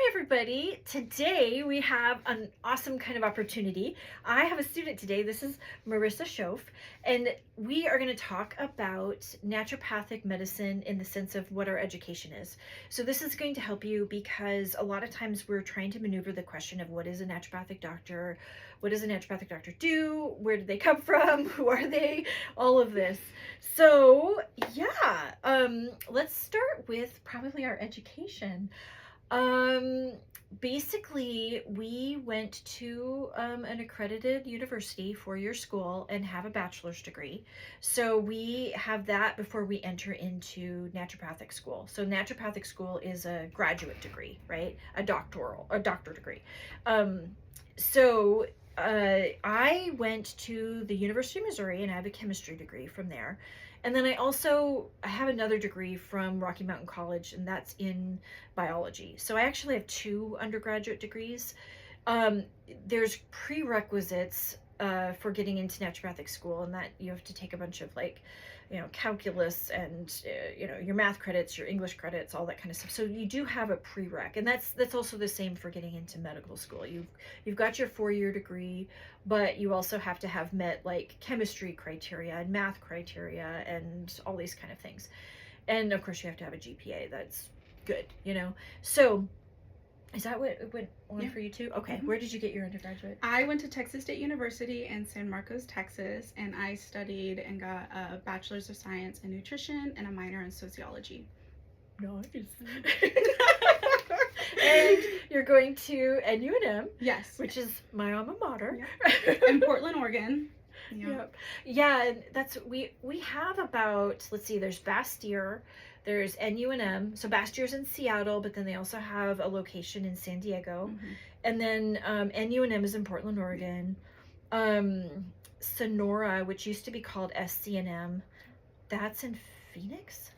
everybody. Today we have an awesome kind of opportunity. I have a student today. This is Marissa Schoaf, and we are going to talk about naturopathic medicine in the sense of what our education is. So this is going to help you because a lot of times we're trying to maneuver the question of what is a naturopathic doctor? What does a naturopathic doctor do? Where did they come from? Who are they? All of this. So let's start with probably our education. Basically, we went to an accredited university, four-year school, and have a bachelor's degree. So we have that before we enter into naturopathic school. So naturopathic school is a graduate degree, right? A doctor degree. I went to the University of Missouri and I have a chemistry degree from there. And then I have another degree from Rocky Mountain College, and that's in biology. So I actually have two undergraduate degrees. There's prerequisites for getting into naturopathic school, and that you have to take a bunch of calculus and your math credits, your English credits, all that kind of stuff. So you do have a prereq, and that's also the same for getting into medical school. You've got your four-year degree, but you also have to have met like chemistry criteria and math criteria and all these kind of things. And of course you have to have a GPA that's good, So is that what went on for you too? Okay. Mm-hmm. Where did you get your undergraduate? I went to Texas State University in San Marcos, Texas, and I studied and got a bachelor's of science in nutrition and a minor in sociology. Nice. And you're going to NUNM. Yes. Which is my alma mater. Yep. In Portland, Oregon. Yep. Yeah, and that's we have about, let's see, there's Bastyr, there's NUNM. So Bastyr's in Seattle, but then they also have a location in San Diego. Mm-hmm. And then NUNM is in Portland, Oregon. Sonora, which used to be called SCNM, that's in Phoenix?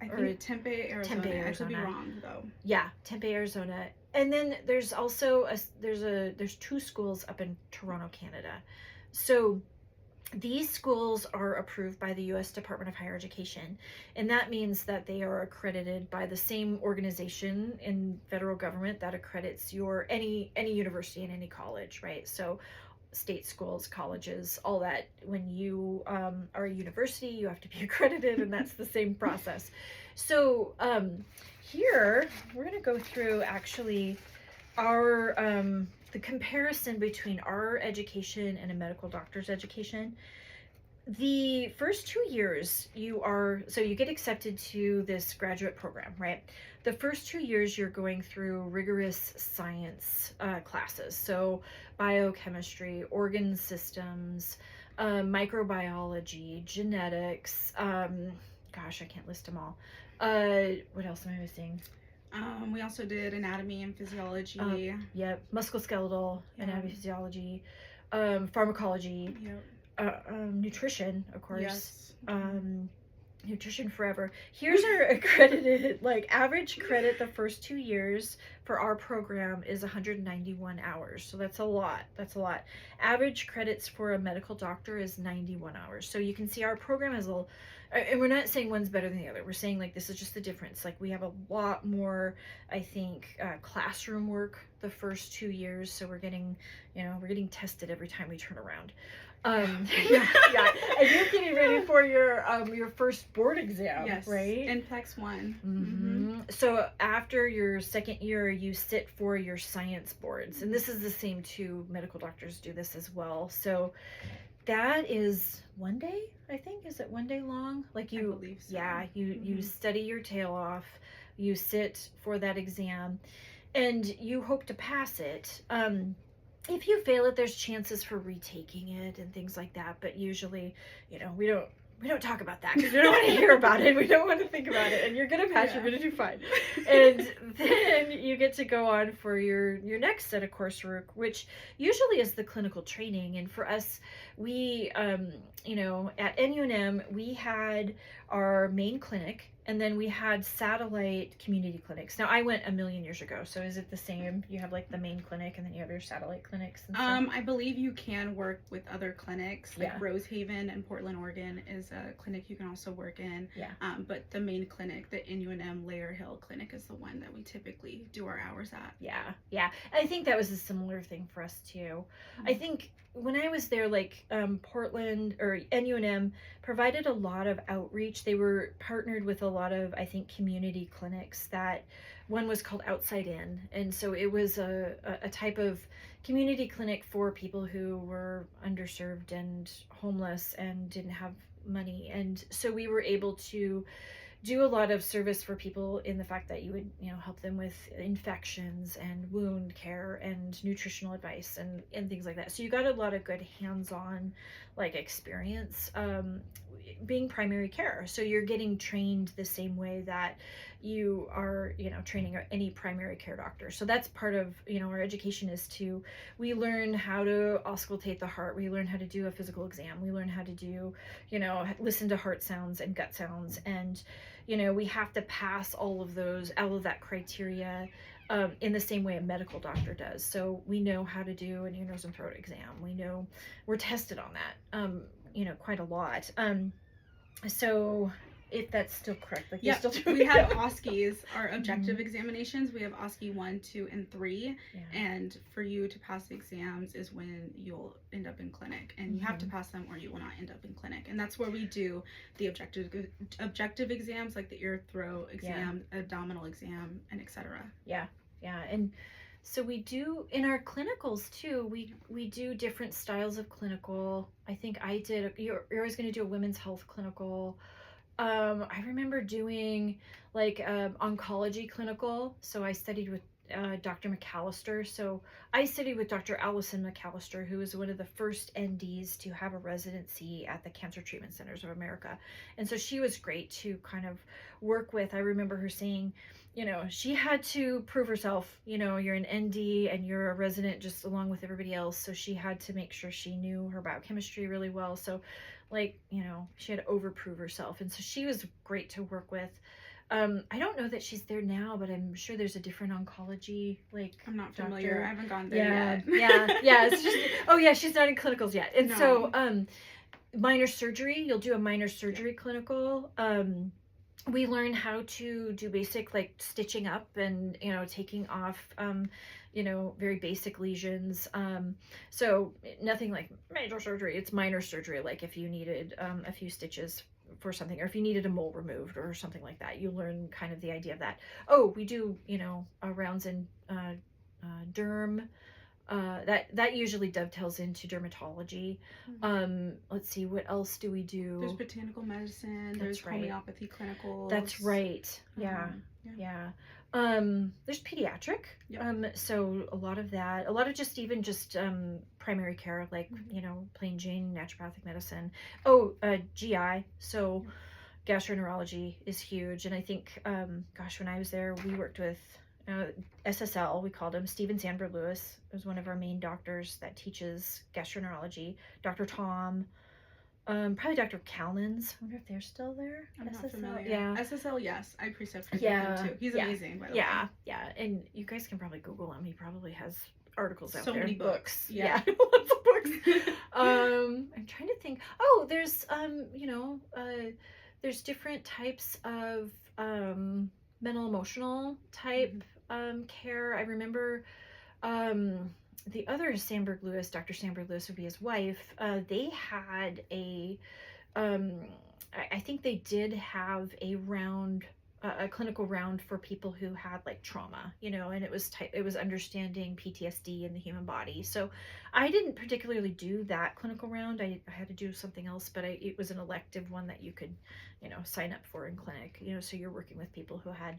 I think Tempe, Arizona. Tempe, Arizona. I could be wrong though. Yeah, Tempe, Arizona. And then there's also there's two schools up in Toronto, Canada. So these schools are approved by the U.S. Department of Higher Education, and that means that they are accredited by the same organization in federal government that accredits any university and any college, right? So state schools, colleges, all that. When you are a university, you have to be accredited, and that's the same process. So here we're going to go through actually our the comparison between our education and a medical doctor's education. The first 2 years you get accepted to this graduate program, right? The first 2 years you're going through rigorous science classes. So biochemistry, organ systems, microbiology, genetics, gosh, I can't list them all. What else am I missing? We also did anatomy and physiology. Yep, musculoskeletal, anatomy, physiology, pharmacology, nutrition, of course. Yes. Nutrition forever. Here's our accredited, average credit the first 2 years for our program is 191 hours. So that's a lot. Average credits for a medical doctor is 91 hours. So you can see our program has and we're not saying one's better than the other. We're saying this is just the difference. We have a lot more, I think, classroom work the first 2 years. So we're getting tested every time we turn around. And you're getting ready for your first board exam, yes, right? NPEX 1. Mm-hmm. So after your second year, you sit for your science boards, and this is the same too. Medical doctors do this as well. So that is 1 day, I think. Is it 1 day long? I believe so. Yeah, you study your tail off, you sit for that exam, and you hope to pass it. If you fail it, there's chances for retaking it and things like that. But usually, we don't talk about that because we don't want to hear about it. We don't want to think about it. And you're gonna pass. You're gonna do fine. And then you get to go on for your next set of coursework, which usually is the clinical training. And for us, we at NUNM we had our main clinic. And then we had satellite community clinics. Now, I went a million years ago, so is it the same? You have like the main clinic and then you have your satellite clinics and stuff? I believe you can work with other clinics, like Yeah. Rosehaven in Portland, Oregon is a clinic you can also work in. Yeah. But the main clinic, the NUNM Layer Hill Clinic, is the one that we typically do our hours at. Yeah, yeah. I think that was a similar thing for us too. I think when I was there, like Portland or NUNM provided a lot of outreach. They were partnered with a lot of, I think, community clinics. That one was called Outside In, and so it was a type of community clinic for people who were underserved and homeless and didn't have money. And so we were able to do a lot of service for people in the fact that you would, help them with infections and wound care and nutritional advice and things like that. So you got a lot of good hands-on like experience being primary care. So you're getting trained the same way that you are, training any primary care doctor. So that's part of, our education is we learn how to auscultate the heart. We learn how to do a physical exam. We learn how to do, listen to heart sounds and gut sounds. And, we have to pass all of that criteria in the same way a medical doctor does. So we know how to do an ear, nose, and throat exam. We know we're tested on that, quite a lot. So if that's still correct, like yeah, still we have OSCEs, our objective examinations. We have OSCE 1, 2, and 3. Yeah. And for you to pass the exams is when you'll end up in clinic, and you have to pass them or you will not end up in clinic. And that's where we do the objective exams, like the ear, throat exam, abdominal exam, and etc. Yeah. And so we do in our clinicals too, we do different styles of clinical. I think you're always going to do a women's health clinical. I remember doing like oncology clinical. So I studied with Dr. McAllister. So I studied with Dr. Allison McAllister, who was one of the first NDs to have a residency at the Cancer Treatment Centers of America. And so she was great to kind of work with. I remember her saying, she had to prove herself, you're an ND and you're a resident just along with everybody else. So she had to make sure she knew her biochemistry really well. So she had to overprove herself. And so she was great to work with. I don't know that she's there now, but I'm sure there's a different oncology, I'm not familiar. doctor. I haven't gone there yet. Yeah. It's just, she's not in clinicals yet. And so, minor surgery, you'll do a minor surgery clinical. We learn how to do basic like stitching up and, taking off, very basic lesions. So nothing like major surgery. It's minor surgery. Like if you needed a few stitches for something, or if you needed a mole removed or something like that, you learn kind of the idea of that. We do, rounds in derm. That usually dovetails into dermatology. Let's see, what else do we do? There's botanical medicine. There's homeopathy clinicals. That's right. Yeah. There's pediatric. Yep. So a lot of that, a lot of just primary care, like, plain Jane naturopathic medicine. GI. So gastroenterology is huge. And I think, when I was there, we worked with SSL, we called him. Stephen Sandberg Lewis was one of our main doctors that teaches gastroenterology. Dr. Tom, probably Dr. Kalnins. I wonder if they're still there. I'm SSL? not familiar. Yeah. SSL, yes. I precepted with him too. He's amazing, by the way. Yeah. And you guys can probably Google him. He probably has articles out there. So many books. Yeah. Lots of books. I'm trying to think. There's, there's different types of mental emotional type care. I remember the other Sandberg Lewis, Dr. Sandberg Lewis would be his wife. They had I think they did have a clinical round for people who had like trauma, and it was understanding PTSD in the human body. So I didn't particularly do that clinical round. I had to do something else, but it was an elective one that you could, sign up for in clinic, so you're working with people who had,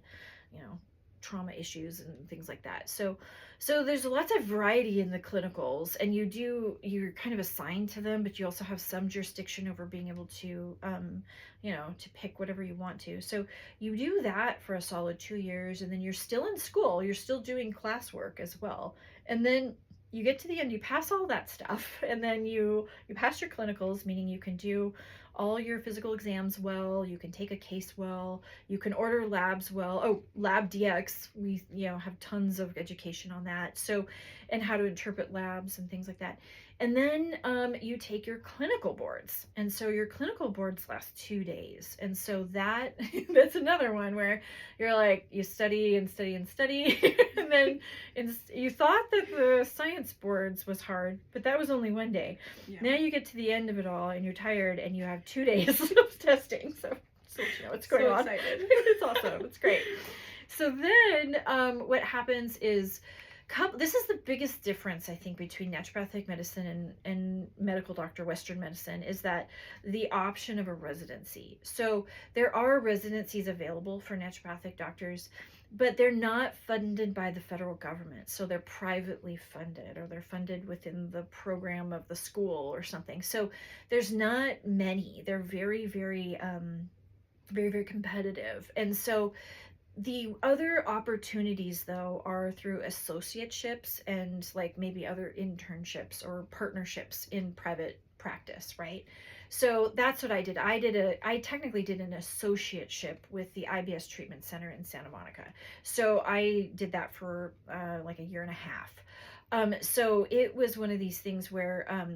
trauma issues and things like that. So there's lots of variety in the clinicals, and you're kind of assigned to them, but you also have some jurisdiction over being able to, to pick whatever you want to. So you do that for a solid 2 years, and then you're still in school, you're still doing classwork as well. And then you get to the end, you pass all that stuff, and then you pass your clinicals, meaning you can do all your physical exams well, you can take a case well, you can order labs well. Oh, Lab DX, we have tons of education on that. So, and how to interpret labs and things like that. And then you take your clinical boards, and so your clinical boards last 2 days, and so that's another one where you're like, you study and study and study, and then you thought that the science boards was hard, but that was only one day. Yeah. Now you get to the end of it all, and you're tired, and you have 2 days of testing. So you know what's going on. Excited. It's awesome. It's great. So then what happens is, this is the biggest difference, I think, between naturopathic medicine and medical doctor Western medicine, is that the option of a residency. So there are residencies available for naturopathic doctors, but they're not funded by the federal government. So they're privately funded, or they're funded within the program of the school or something. So there's not many. They're very, very, very, very competitive. And so the other opportunities, though, are through associateships and like maybe other internships or partnerships in private practice, right? So that's what I did. I technically did an associateship with the IBS Treatment Center in Santa Monica. So I did that for like a year and a half. So it was one of these things where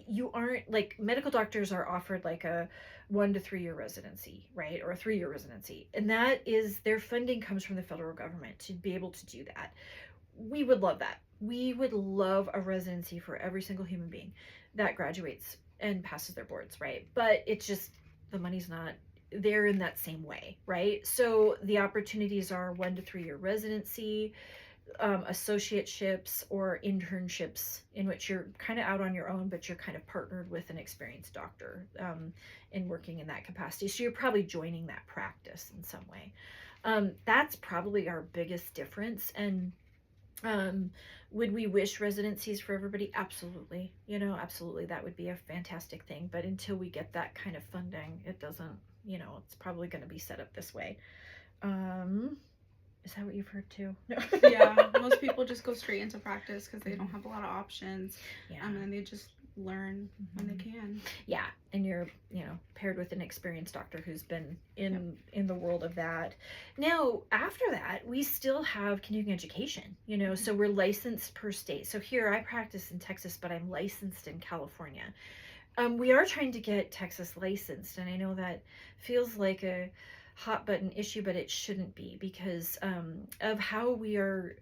you aren't, like, medical doctors are offered like a 1 to 3 year residency, right? Or a 3-year residency. And that is, their funding comes from the federal government to be able to do that. We would love that. We would love a residency for every single human being that graduates and passes their boards, right? But it's just, the money's not there in that same way, right? So the opportunities are 1 to 3 year residency, associateships or internships, in which you're kind of out on your own, but you're kind of partnered with an experienced doctor in working in that capacity. So you're probably joining that practice in some way. That's probably our biggest difference. And would we wish residencies for everybody? Absolutely. Absolutely. That would be a fantastic thing. But until we get that kind of funding, it doesn't, it's probably going to be set up this way. Is that what you've heard too? No. Yeah, most people just go straight into practice because they don't have a lot of options. Yeah. And they just learn when they can. Yeah, and you're, paired with an experienced doctor who's been in the world of that. Now, after that, we still have continuing education, so we're licensed per state. So here I practice in Texas, but I'm licensed in California. We are trying to get Texas licensed, and I know that feels like a hot button issue, but it shouldn't be, because of how we're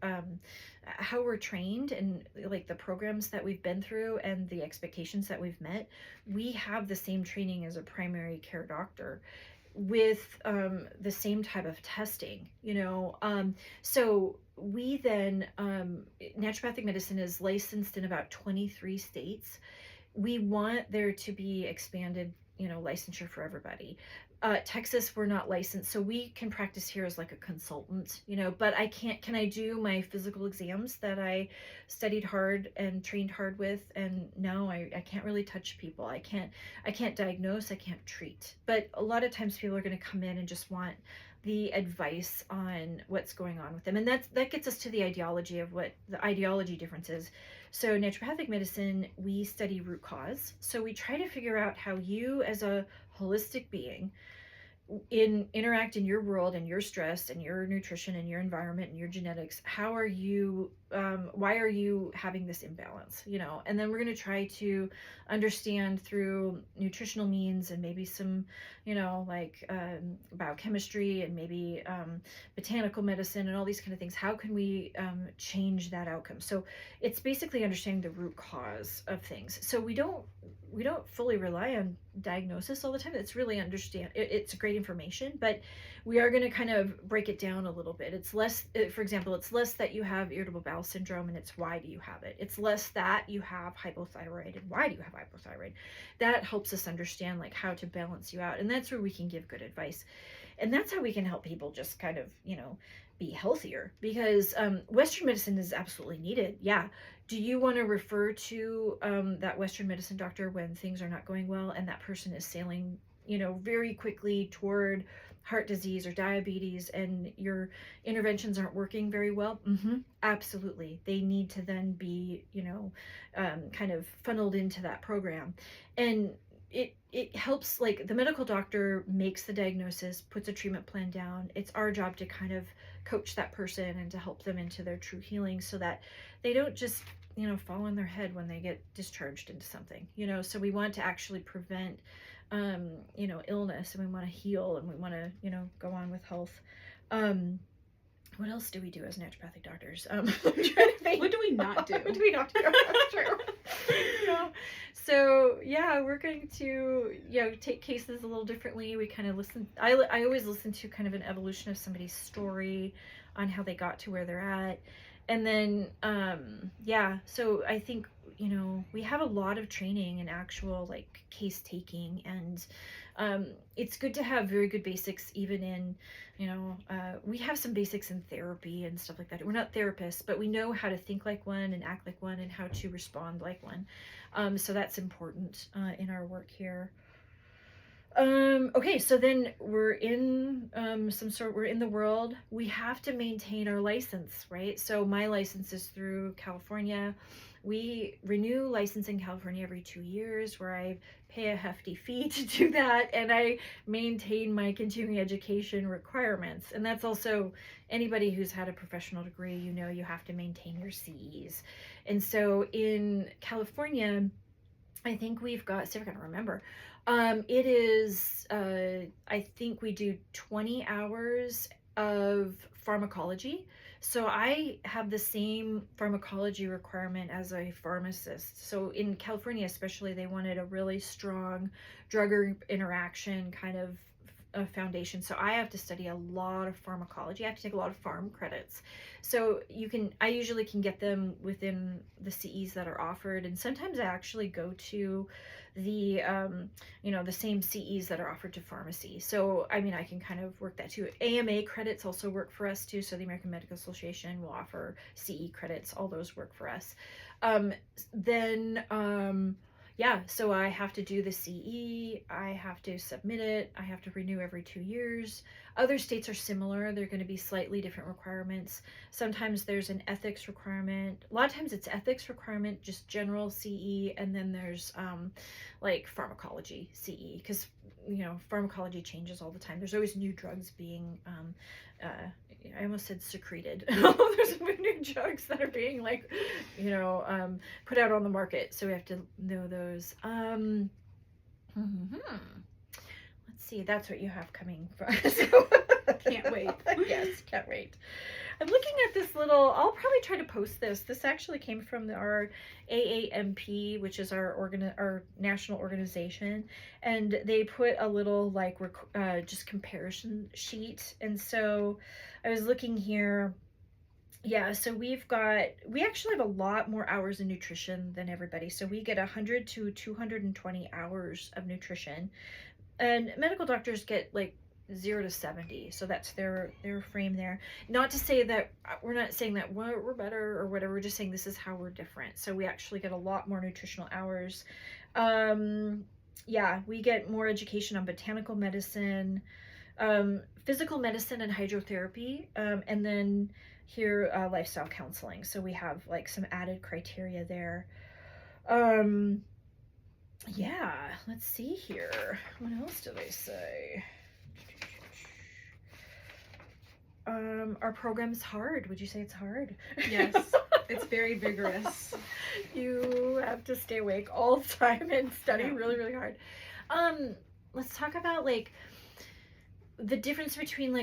trained, and like the programs that we've been through and the expectations that we've met. We have the same training as a primary care doctor with the same type of testing, so we then, naturopathic medicine is licensed in about 23 states. We want there to be expanded, licensure for everybody. Texas, we're not licensed, so we can practice here as like a consultant, but can I do my physical exams that I studied hard and trained hard with? And no, I can't really touch people. I can't diagnose, I can't treat. But a lot of times people are going to come in and just want the advice on what's going on with them. And that gets us to the ideology of what the ideology difference is. So naturopathic medicine, we study root cause. So we try to figure out how you, as a holistic being, interact in your world and your stress and your nutrition and your environment and your genetics. How are you, why are you having this imbalance, and then we're going to try to understand through nutritional means and maybe some, like biochemistry and maybe botanical medicine and all these kind of things. How can we change that outcome? So it's basically understanding the root cause of things. So we don't fully rely on diagnosis all the time. It's really it's great information, but we are going to kind of break it down a little bit. It's less, for example, it's less that you have irritable bowel syndrome and it's why do you have it. It's less that you have hypothyroid and why do you have hypothyroid. That helps us understand like how to balance you out, and that's where we can give good advice, and that's how we can help people just kind of be healthier, because Western medicine is absolutely needed. Yeah. Do you want to refer to that Western medicine doctor when things are not going well and that person is sailing, very quickly toward heart disease or diabetes, and your interventions aren't working very well? Absolutely. They need to then be, kind of funneled into that program. And it helps, like the medical doctor makes the diagnosis, puts a treatment plan down. It's our job to kind of coach that person and to help them into their true healing so that they don't just, fall on their head when they get discharged into something, so we want to actually prevent, illness, and we want to heal, and we want to, go on with health. What else do we do as naturopathic doctors? I'm trying to think. What do we not do? What do we not do? True. So yeah, we're going to take cases a little differently. We kind of listen. I always listen to kind of an evolution of somebody's story on how they got to where they're at, and then So I think we have a lot of training in actual like case taking, and it's good to have very good basics even in we have some basics in therapy and stuff like that. We're not therapists, but we know how to think like one and act like one and how to respond like one. So that's important in our work here. Okay, so then we're in we're in the world. We have to maintain our license, right? So my license is through California. We renew license in California every 2 years, where I pay a hefty fee to do that, and I maintain my continuing education requirements. And that's also anybody who's had a professional degree, you have to maintain your CEs. And so in California, I think we've got, see if I can remember, it is, I think we do 20 hours of pharmacology. So I have the same pharmacology requirement as a pharmacist. So in California especially, they wanted a really strong drug interaction kind of a foundation. So I have to study a lot of pharmacology. I have to take a lot of pharm credits. So I usually can get them within the CEs that are offered. And sometimes I actually go to the, the same CEs that are offered to pharmacy. So, I can kind of work that too. AMA credits also work for us too. So the American Medical Association will offer CE credits. All those work for us. So I have to do the CE, I have to submit it, I have to renew every 2 years. Other states are similar. They're going to be slightly different requirements. Sometimes there's an ethics requirement. A lot of times it's ethics requirement, just general CE, and then there's like pharmacology CE, because pharmacology changes all the time. There's always new drugs being I almost said secreted. There's new drugs that are being put out on the market. So we have to know those. Let's see. That's what you have coming for us. Can't wait. Yes, can't wait. I'm looking at this little, I'll probably try to post this. This actually came from our AAMP, which is our national organization. And they put a little just comparison sheet. And so I was looking here. Yeah, so we actually have a lot more hours in nutrition than everybody. So we get 100 to 220 hours of nutrition. And medical doctors get 0 to 70, so that's their frame there. Not to say that we're not saying that we're better or whatever, we're just saying this is how we're different. So we actually get a lot more nutritional hours. We get more education on botanical medicine, physical medicine and hydrotherapy, and then here lifestyle counseling. So we have some added criteria there. Let's see here. What else do they say? Our program's hard. Would you say it's hard? Yes, it's very vigorous. You have to stay awake all the time and study really, really hard. Let's talk about the difference between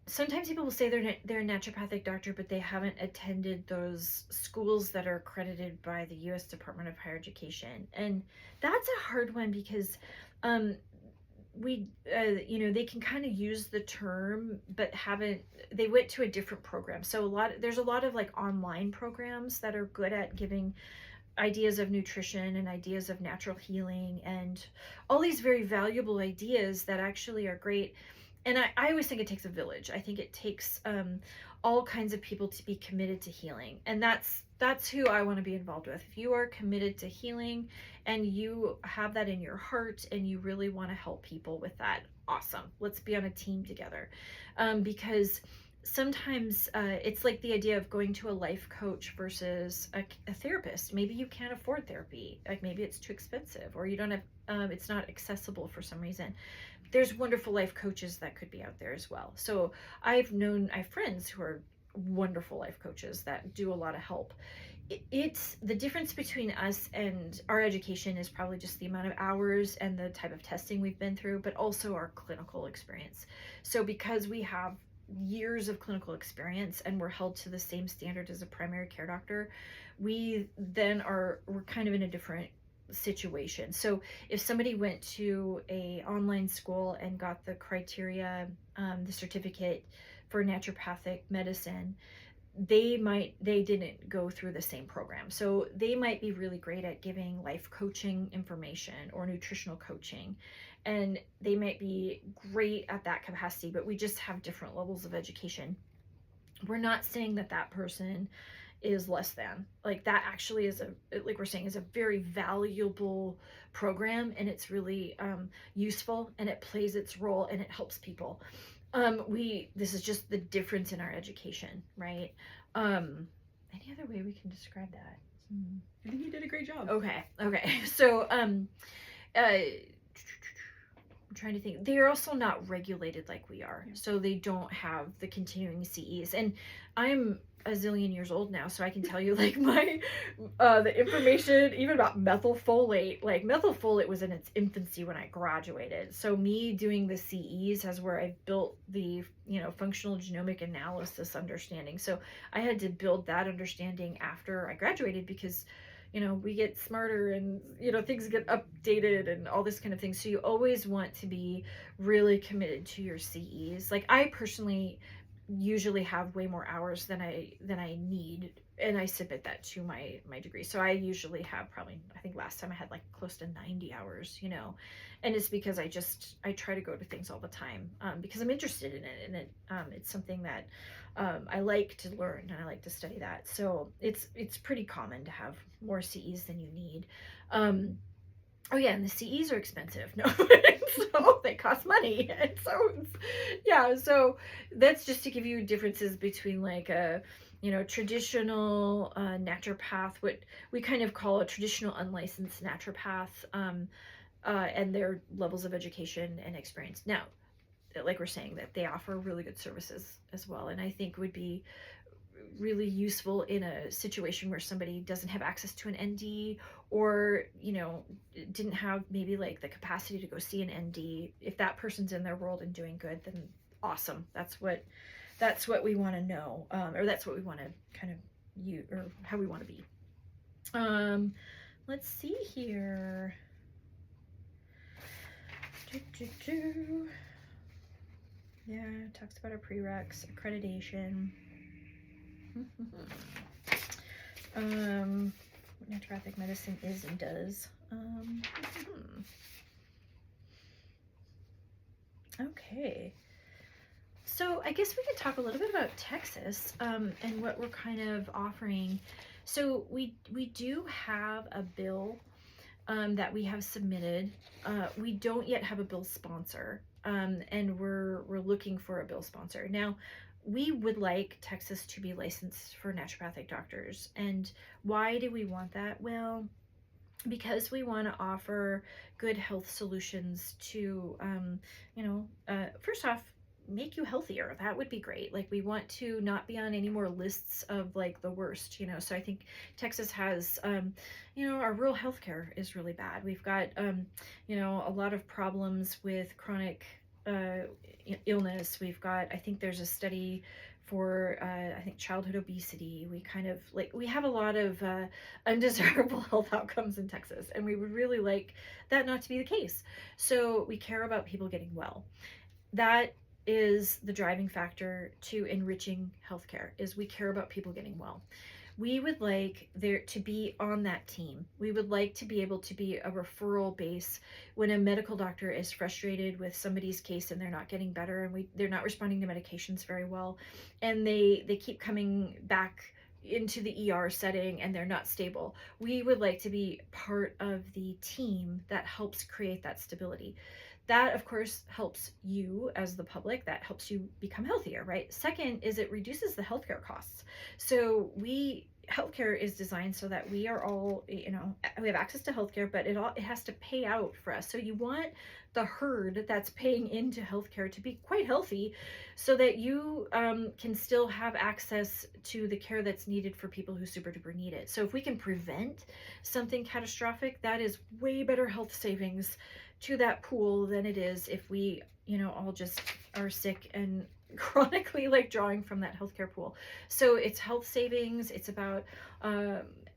sometimes people will say they're a naturopathic doctor, but they haven't attended those schools that are accredited by the U.S. Department of Higher Education, and that's a hard one because they can kind of use the term but they went to a different program. So there's a lot of online programs that are good at giving ideas of nutrition and ideas of natural healing and all these very valuable ideas that actually are great. And I always think it takes a village. I think it takes all kinds of people to be committed to healing, and that's who I want to be involved with. If you are committed to healing and you have that in your heart and you really want to help people with that, awesome. Let's be on a team together. Because sometimes it's like the idea of going to a life coach versus a therapist. Maybe you can't afford therapy, like maybe it's too expensive, or you don't have it's not accessible for some reason. There's wonderful life coaches that could be out there as well. So I have friends who are wonderful life coaches that do a lot of help. It's the difference between us and our education is probably just the amount of hours and the type of testing we've been through, but also our clinical experience. So because we have years of clinical experience and we're held to the same standard as a primary care doctor, we're kind of in a different situation. So if somebody went to a online school and got the criteria, the certificate for naturopathic medicine, they didn't go through the same program. So they might be really great at giving life coaching information or nutritional coaching, and they might be great at that capacity, but we just have different levels of education. We're not saying that that person is less than. Like, that actually is like we're saying, is a very valuable program, and it's really useful, and it plays its role, and it helps people. This is just the difference in our education, right? Any other way we can describe that? I think you did a great job. Okay. So, I'm trying to think. They're also not regulated like we are, so they don't have the continuing CEs. And I'm a zillion years old now, so I can tell you, like, my the information even about methylfolate. Like, methylfolate was in its infancy when I graduated. So me doing the CEs is where I built the functional genomic analysis understanding. So I had to build that understanding after I graduated, because we get smarter, and things get updated and all this kind of thing. So you always want to be really committed to your CEs. Like, I personally usually have way more hours than I need, and I submit that to my degree. So I usually have probably, I think last time I had like close to 90 hours, and it's because I try to go to things all the time, because I'm interested in it, and it's something that I like to learn, and I like to study that. So it's pretty common to have more CEs than you need. Oh yeah, and the CEs are expensive. No, so they cost money. And so that's just to give you differences between like a traditional naturopath, what we kind of call a traditional unlicensed naturopath, and their levels of education and experience. Now, like we're saying, that they offer really good services as well, and I think would be really useful in a situation where somebody doesn't have access to an ND, or didn't have maybe like the capacity to go see an ND. If that person's in their world and doing good, then awesome. That's what we want to know, or that's what we want to kind of use, or how we want to be. Let's see here. Yeah, talks about our prereqs, accreditation. What naturopathic medicine is and does. Okay. So I guess we could talk a little bit about Texas, and what we're kind of offering. So we do have a bill that we have submitted. We don't yet have a bill sponsor, and we're looking for a bill sponsor. Now, we would like Texas to be licensed for naturopathic doctors. And why do we want that? Well, because we want to offer good health solutions to, first off, make you healthier. That would be great. Like, we want to not be on any more lists of like the worst, so I think Texas has, our rural healthcare is really bad. We've got, a lot of problems with chronic illness. We've got, I think there's a study for I think childhood obesity. We have a lot of undesirable health outcomes in Texas, and we would really like that not to be the case. So we care about people getting well. That is the driving factor to enriching healthcare, is we care about people getting well. We would like there to be on that team. We would like to be able to be a referral base when a medical doctor is frustrated with somebody's case and they're not getting better, and they're not responding to medications very well, and they keep coming back into the ER setting and they're not stable. We would like to be part of the team that helps create that stability. that of course helps you as the public, that helps you become healthier, right? Second is it reduces the healthcare costs. So healthcare is designed so that we are all, we have access to healthcare, but it has to pay out for us. So you want the herd that's paying into healthcare to be quite healthy, so that you can still have access to the care that's needed for people who super duper need it. So if we can prevent something catastrophic, that is way better health savings to that pool than it is if we, all just are sick and chronically like drawing from that healthcare pool. So it's health savings. It's about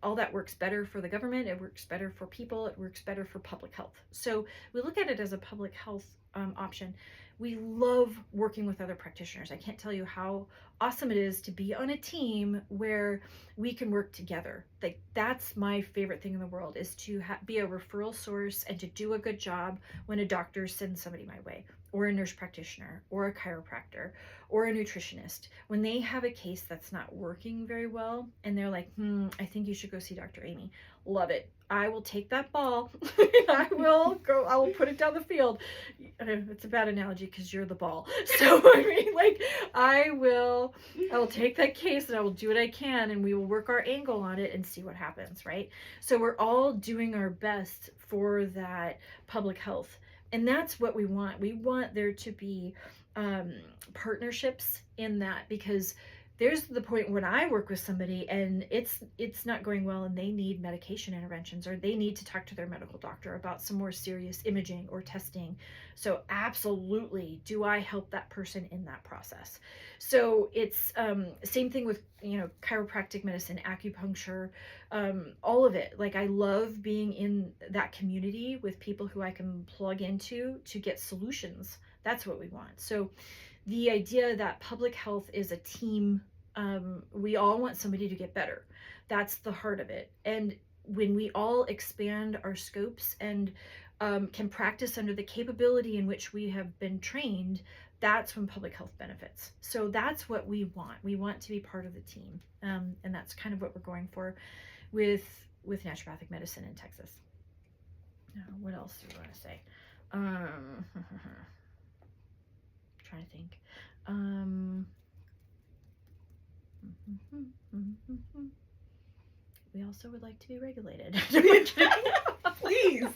all that works better for the government. It works better for people. It works better for public health. So we look at it as a public health option. We love working with other practitioners. I can't tell you how awesome it is to be on a team where we can work together. Like, that's my favorite thing in the world, is to be a referral source and to do a good job when a doctor sends somebody my way, or a nurse practitioner, or a chiropractor, or a nutritionist. When they have a case that's not working very well and they're like, I think you should go see Dr. Amy. Love it. I will take that ball. I will put it down the field. It's a bad analogy because you're the ball. So I mean, like, I will take that case and I will do what I can, and we will work our angle on it and see what happens, right? So we're all doing our best for that public health. And that's what we want. We want there to be partnerships in that, because there's the point when I work with somebody and it's not going well and they need medication interventions, or they need to talk to their medical doctor about some more serious imaging or testing. So absolutely, do I help that person in that process? So it's same thing with, chiropractic medicine, acupuncture, all of it. Like, I love being in that community with people who I can plug into to get solutions. That's what we want. So the idea that public health is a team, we all want somebody to get better. That's the heart of it. And when we all expand our scopes and can practice under the capability in which we have been trained, that's when public health benefits. So that's what we want. We want to be part of the team. And that's kind of what we're going for with naturopathic medicine in Texas. What else do we want to say? Trying to think. We also would like to be regulated. Please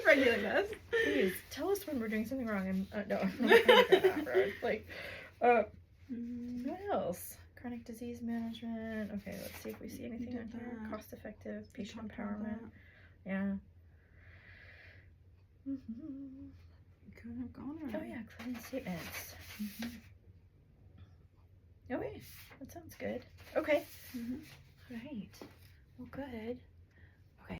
regulate us. Please tell us when we're doing something wrong. And no, like, what else? Chronic disease management. Okay, let's see if we see anything on here. Cost effective, patient empowerment. Yeah. Could have gone right. Oh yeah, cleaning statements. Okay, that sounds good. Okay. All right. Well, good.